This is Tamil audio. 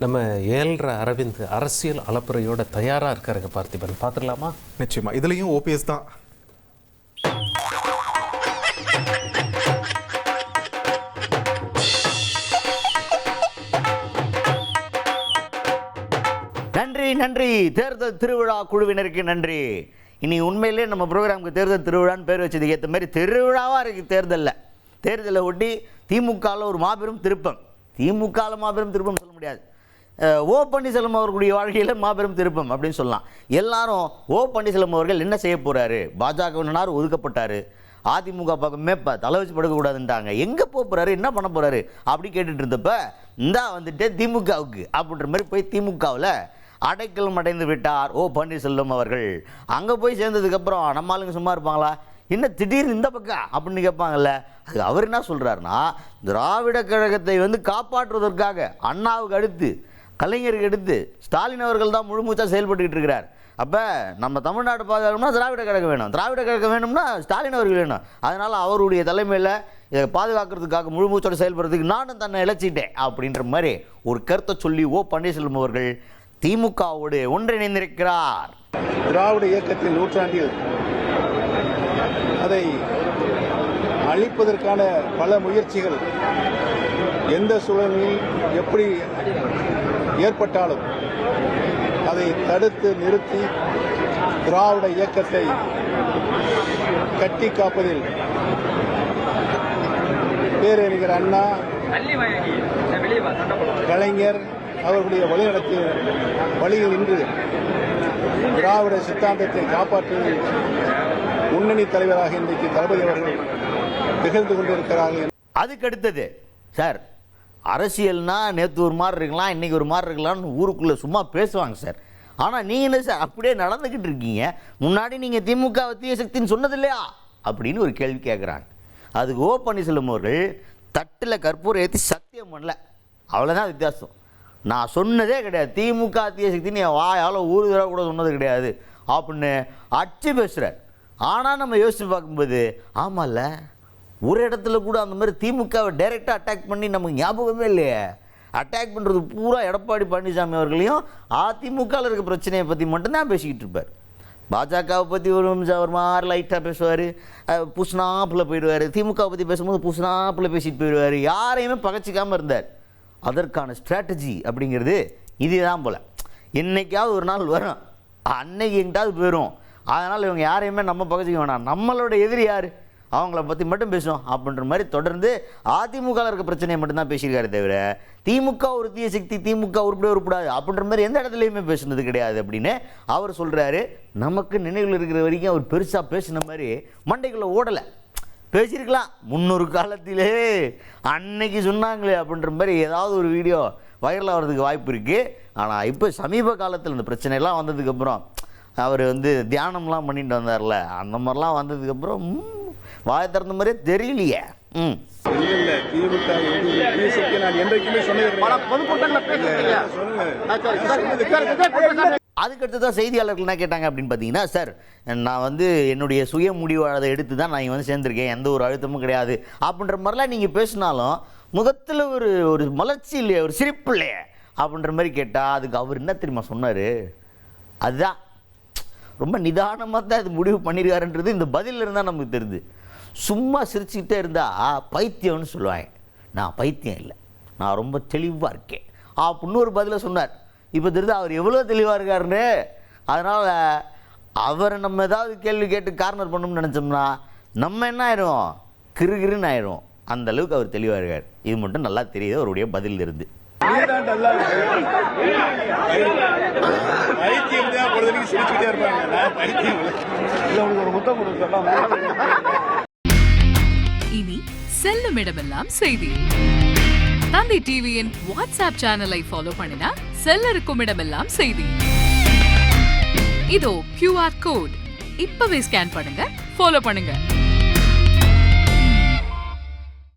நம்ம ஏழ்ற அரவிந்த் அரசியல் அலப்புறையோட தயாராக இருக்காருங்க பார்த்திபன், பார்த்துடலாமா? நிச்சயமா இதுலேயும் ஓபிஎஸ் தான். நன்றி நன்றி. தேர்தல் திருவிழா குழுவினருக்கு நன்றி. இனி உண்மையிலே நம்ம ப்ரோக்ராமுக்கு தேர்தல் திருவிழான்னு பேர் வச்சதுக்கு ஏற்ற மாதிரி திருவிழாவாக இருக்குது. தேர்தலை ஒட்டி திமுகவில் ஒரு மாபெரும் திருப்பம். திமுகவில் மாபெரும் திருப்பம் சொல்ல முடியாது, ஓ பன்னீர்செல்வம் அவர்களுடைய வாழ்க்கையில் மாபெரும் திருப்பம் அப்படின்னு சொல்லலாம். எல்லாரும் ஓ பன்னீர்செல்வம் அவர்கள் என்ன செய்ய போகிறாரு, பாஜகவினார் ஒதுக்கப்பட்டார், அதிமுக பக்கமே தலை வச்சு படுக்கக்கூடாதுன்ட்டாங்க, எங்கே போகிறாரு, என்ன பண்ண போகிறாரு அப்படி கேட்டுட்டு இருந்தப்ப இந்தா வந்துட்டு திமுகவுக்கு அப்படின்ற மாதிரி போய் திமுகவில் அடைக்கலம் அடைந்து விட்டார் ஓ பன்னீர்செல்வம் அவர்கள். அங்கே போய் சேர்ந்ததுக்கப்புறம் நம்ம ஆளுங்க சும்மா இருப்பாங்களா, என்ன திடீர்னு இந்த பக்கம் அப்படின்னு கேட்பாங்கல்ல. அது அவர் என்ன சொல்கிறாருன்னா, திராவிட கழகத்தை காப்பாற்றுவதற்காக அண்ணாவுக்கு அடுத்து கலைஞருக்கு எடுத்து ஸ்டாலின் அவர்கள் தான் முழுமூச்சாக செயல்பட்டுக்கிட்டு இருக்கிறார். அப்போ நம்ம தமிழ்நாடு பாதுகாக்கணும்னா திராவிட கழகம் வேணும், திராவிட கழகம் வேணும்னா ஸ்டாலின் அவர்கள் வேணும். அதனால் அவருடைய தலைமையில் இதை பாதுகாக்கிறதுக்காக முழுமூச்சோடு செயல்படுறதுக்கு நானும் தன்னை இழைச்சிட்டேன் அப்படின்ற மாதிரி ஒரு கருத்தை சொல்லி ஓ பன்னீர்செல்வம் அவர்கள் திமுகவோடு ஒன்றிணைந்திருக்கிறார். திராவிட இயக்கத்தின் நூற்றாண்டில் அதை அழிப்பதற்கான பல முயற்சிகள் எந்த சூழலில் எப்படி ஏற்பட்டாலும் அதை தடுத்து நிறுத்தி திராவிட இயக்கத்தை கட்டி காப்பதில் பேரறிஞர் அண்ணா, கலைஞர் அவர்களுடைய வழிநடத்திய வழியில் நின்று திராவிட சித்தாந்தத்தை காப்பாற்றுவதில் முன்னணி தலைவராக இன்றைக்கு தளபதி அவர்கள் திகழ்ந்து கொண்டிருக்கிறார்கள். அதுக்கு அடுத்தது சார், அரசியல்னா நேற்று ஒரு மாதிரி இருக்கலாம், இன்றைக்கி ஒரு மாதிரி இருக்கலாம்னு ஊருக்குள்ளே சும்மா பேசுவாங்க சார். ஆனால் நீங்கள் என்ன சார் அப்படியே நடந்துக்கிட்டு இருக்கீங்க, முன்னாடி நீங்கள் திமுக தீய சக்தின்னு சொன்னது இல்லையா அப்படின்னு ஒரு கேள்வி கேட்குறாங்க. அதுக்கு ஓ பன்னீர்செல்வம் அவர்கள் தட்டில் கற்பூரம் ஏற்றி சத்தியம் பண்ணல, அவ்வளோதான் வித்தியாசம். நான் சொன்னதே கிடையாது, திமுக தீய சக்தின்னு என் வாயால் ஊரு தடவை கூட சொன்னது கிடையாது அப்படின்னு அச்சு பேசுகிறார். ஆனால் நம்ம யோசித்து பார்க்கும்போது ஆமாம்ல, ஒரு இடத்துல கூட அந்த மாதிரி திமுகவை டைரெக்டாக அட்டாக் பண்ணி நமக்கு ஞாபகமே இல்லையே. அட்டாக் பண்ணுறது பூரா எடப்பாடி பழனிசாமி அவர்களையும் அதிமுகவில் இருக்க பிரச்சனையை பற்றி மட்டும்தான் பேசிக்கிட்டு இருப்பார். பாஜகவை பற்றி ஒரு நிமிஷம் ஒரு மாதிரி லைட்டாக பேசுவார், புஷ்னாப்பில் போயிடுவார். திமுகவை பற்றி பேசும்போது புஷ்னாப்பில் பேசிட்டு போயிடுவார், யாரையுமே பகச்சிக்காமல் இருந்தார். அதற்கான ஸ்ட்ராட்டஜி அப்படிங்கிறது இதுதான் போல். என்றைக்காவது ஒரு நாள் வரும், அன்னைக்கு எங்கிட்டாவது போயிடும். அதனால் இவங்க யாரையுமே நம்ம பகச்சிக்க வேணாம், நம்மளோட எதிரி யார் அவங்கள பற்றி மட்டும் பேசுவோம் அப்படின்ற மாதிரி தொடர்ந்து அதிமுகவில் இருக்க பிரச்சனையை மட்டும்தான் பேசியிருக்காரு தவிர திமுக ஒரு தீய சக்தி, திமுக உருப்படியே உருப்படாது அப்படின்ற மாதிரி எந்த இடத்துலையுமே பேசுனது கிடையாது அப்படின்னு அவர் சொல்கிறாரு. நமக்கு நினைவில் இருக்கிற வரைக்கும் அவர் பெருசாக பேசின மாதிரி மண்டைக்குள்ளே ஓடலை. பேசியிருக்கலாம் 300 காலத்திலே அன்னைக்கு சொன்னாங்களே அப்படின்ற மாதிரி ஏதாவது ஒரு வீடியோ வைரல் ஆகிறதுக்கு வாய்ப்பு இருக்குது. ஆனால் இப்போ சமீப காலத்தில் இந்த பிரச்சனைலாம் வந்ததுக்கப்புறம் அவர் தியானம்லாம் பண்ணிட்டு வந்தார்ல, அந்த மாதிரிலாம் வந்ததுக்கப்புறம் வாய திறந்த மாதிரியே தெரியலையே. இல்லை திமுக நான் என்றைக்குமே அதுக்கடுத்து தான் செய்தியாளர்கள் என்ன கேட்டாங்க அப்படின்னு பார்த்தீங்கன்னா, சார் நான் என்னுடைய சுய முடிவாளரை எடுத்து தான் நான் சேர்ந்துருக்கேன், எந்த ஒரு அழுத்தமும் கிடையாது அப்படின்ற மாதிரிலாம் நீங்கள் பேசினாலும் முகத்தில் ஒரு மலர்ச்சி இல்லையே, ஒரு சிரிப்பு இல்லையே அப்படின்ற மாதிரி கேட்டால் அதுக்கு அவர் என்ன தெரியுமா சொன்னார், அதுதான் ரொம்ப நிதானமாக தான் இது முடிவு பண்ணியிருக்காருன்றது இந்த பதில் இருந்தால் நமக்கு தெரியுது. சும்மா சிரிச்சுக்கிட்டே இருந்தால் பைத்தியம்னு சொல்லுவாங்க. நான் பைத்தியம் இல்லை, நான் ரொம்ப தெளிவாக இருக்கேன் அப்படின்னு ஒரு பதிலை சொன்னார். இப்போ தெரியுது அவர் எவ்வளோ தெளிவாக இருக்காருன்னு. அதனால் அவரை நம்ம ஏதாவது கேள்வி கேட்டு கார்னர் பண்ணணும்னு நினச்சோம்னா நம்ம என்ன ஆயிரும், கிருகிருன்னு ஆயிரும். அந்த அளவுக்கு அவர் தெளிவாக இருக்கார். இது மட்டும் நல்லா தெரியுது அவருடைய பதில் இருந்து. இனி செல்லும் இடமெல்லாம் செய்தி. தந்தை டிவியின் வாட்ஸ்அப் சேனலை ஃபாலோ பண்ணினா செல்ல இருக்கும் இடமெல்லாம் செய்தி. இதோ QR கோட், இப்பவே ஸ்கேன் பண்ணுங்க, ஃபாலோ பண்ணுங்க.